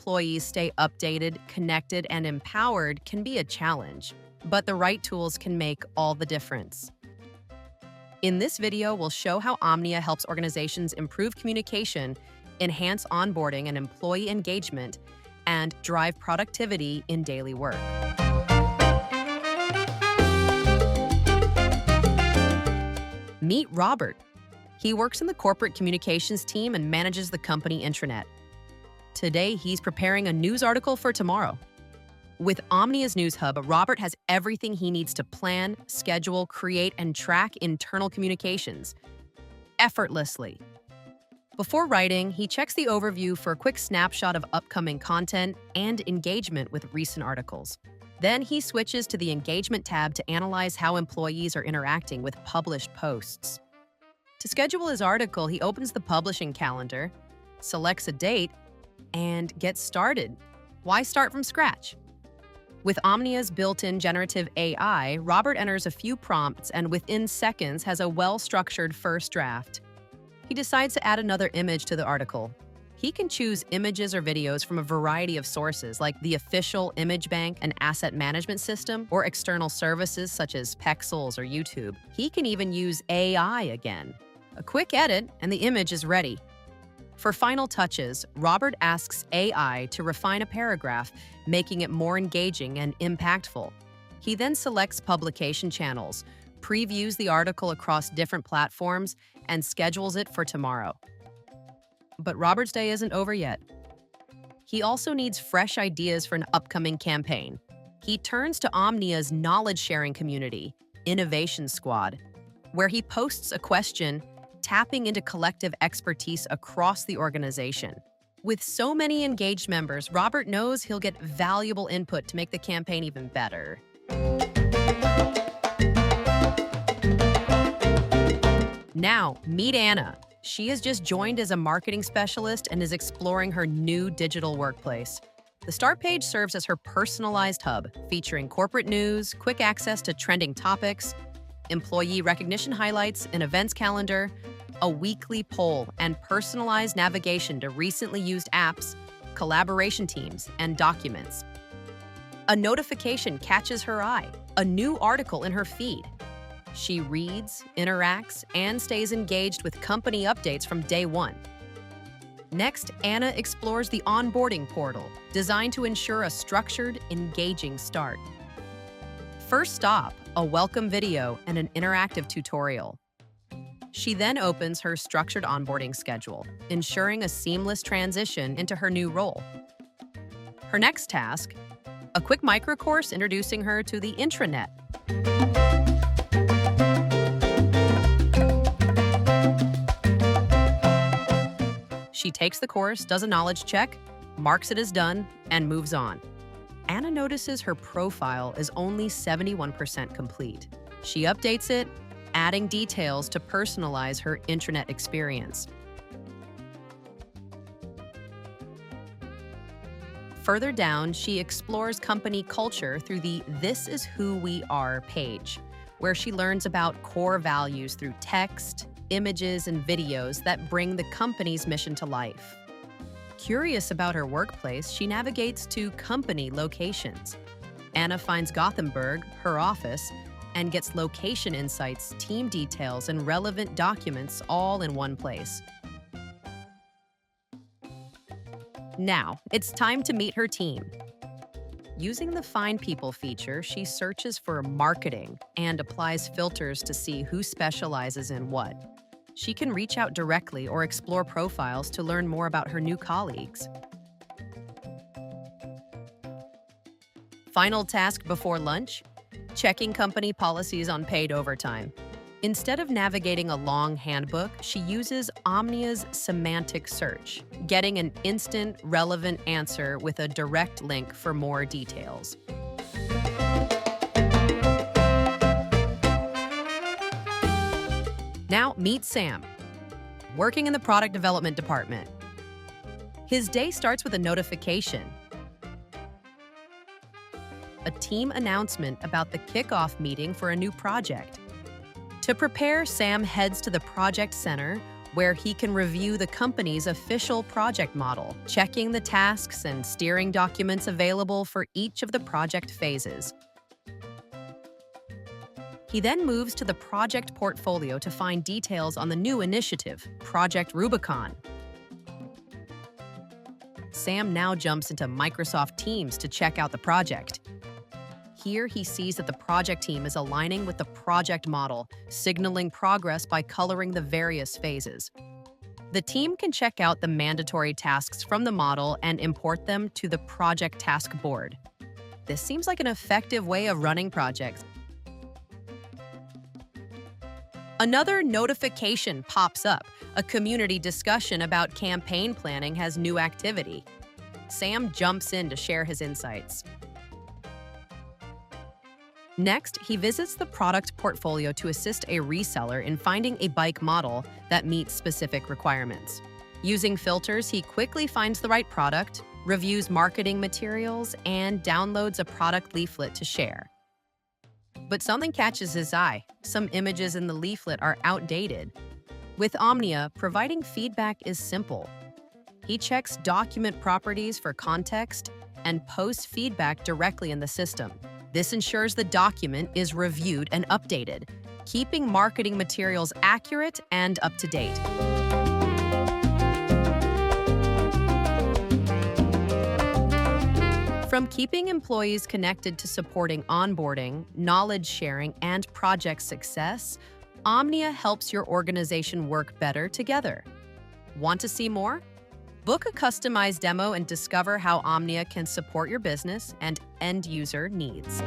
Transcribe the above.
employees stay updated, connected, and empowered can be a challenge, but the right tools can make all the difference. In this video, we'll show how Omnia helps organizations improve communication, enhance onboarding and employee engagement, and drive productivity in daily work. Meet Robert. He works in the corporate communications team and manages the company intranet. Today, he's preparing a news article for tomorrow. With Omnia's News Hub, Robert has everything he needs to plan, schedule, create, and track internal communications effortlessly. Before writing, he checks the overview for a quick snapshot of upcoming content and engagement with recent articles. Then he switches to the Engagement tab to analyze how employees are interacting with published posts. To schedule his article, he opens the publishing calendar, selects a date, and gets started. Why start from scratch? With Omnia's built-in generative AI, Robert enters a few prompts and within seconds has a well-structured first draft. He decides to add another image to the article. He can choose images or videos from a variety of sources like the official image bank, an asset management system, or external services such as Pexels or YouTube. He can even use AI again. A quick edit and the image is ready. For final touches, Robert asks AI to refine a paragraph, making it more engaging and impactful. He then selects publication channels, previews the article across different platforms, and schedules it for tomorrow. But Robert's day isn't over yet. He also needs fresh ideas for an upcoming campaign. He turns to Omnia's knowledge-sharing community, Innovation Squad, where he posts a question, tapping into collective expertise across the organization. With so many engaged members, Robert knows he'll get valuable input to make the campaign even better. Now, meet Anna. She has just joined as a marketing specialist and is exploring her new digital workplace. The start page serves as her personalized hub, featuring corporate news, quick access to trending topics, employee recognition highlights, an events calendar, a weekly poll, and personalized navigation to recently used apps, collaboration teams, and documents. A notification catches her eye, a new article in her feed. She reads, interacts, and stays engaged with company updates from day one. Next, Anna explores the onboarding portal, designed to ensure a structured, engaging start. First stop, a welcome video and an interactive tutorial. She then opens her structured onboarding schedule, ensuring a seamless transition into her new role. Her next task, a quick micro course introducing her to the intranet. She takes the course, does a knowledge check, marks it as done, and moves on. Anna notices her profile is only 71% complete. She updates it, adding details to personalize her intranet experience. Further down, she explores company culture through the This Is Who We Are page, where she learns about core values through text, images, and videos that bring the company's mission to life. Curious about her workplace, she navigates to company locations. Anna finds Gothenburg, her office, and gets location insights, team details, and relevant documents all in one place. Now, it's time to meet her team. Using the Find People feature, she searches for marketing and applies filters to see who specializes in what. She can reach out directly or explore profiles to learn more about her new colleagues. Final task before lunch, checking company policies on paid overtime. Instead of navigating a long handbook, she uses Omnia's semantic search, getting an instant, relevant answer with a direct link for more details. Now, meet Sam, working in the product development department. His day starts with a notification, a team announcement about the kickoff meeting for a new project. To prepare, Sam heads to the project center, where he can review the company's official project model, checking the tasks and steering documents available for each of the project phases. He then moves to the project portfolio to find details on the new initiative, Project Rubicon. Sam now jumps into Microsoft Teams to check out the project. Here, he sees that the project team is aligning with the project model, signaling progress by coloring the various phases. The team can check out the mandatory tasks from the model and import them to the project task board. This seems like an effective way of running projects. Another notification pops up. A community discussion about campaign planning has new activity. Sam jumps in to share his insights. Next, he visits the product portfolio to assist a reseller in finding a bike model that meets specific requirements. Using filters, he quickly finds the right product, reviews marketing materials, and downloads a product leaflet to share. But something catches his eye. Some images in the leaflet are outdated. With Omnia, providing feedback is simple. He checks document properties for context and posts feedback directly in the system. This ensures the document is reviewed and updated, keeping marketing materials accurate and up to date. From keeping employees connected to supporting onboarding, knowledge sharing, and project success, Omnia helps your organization work better together. Want to see more? Book a customized demo and discover how Omnia can support your business and end user needs.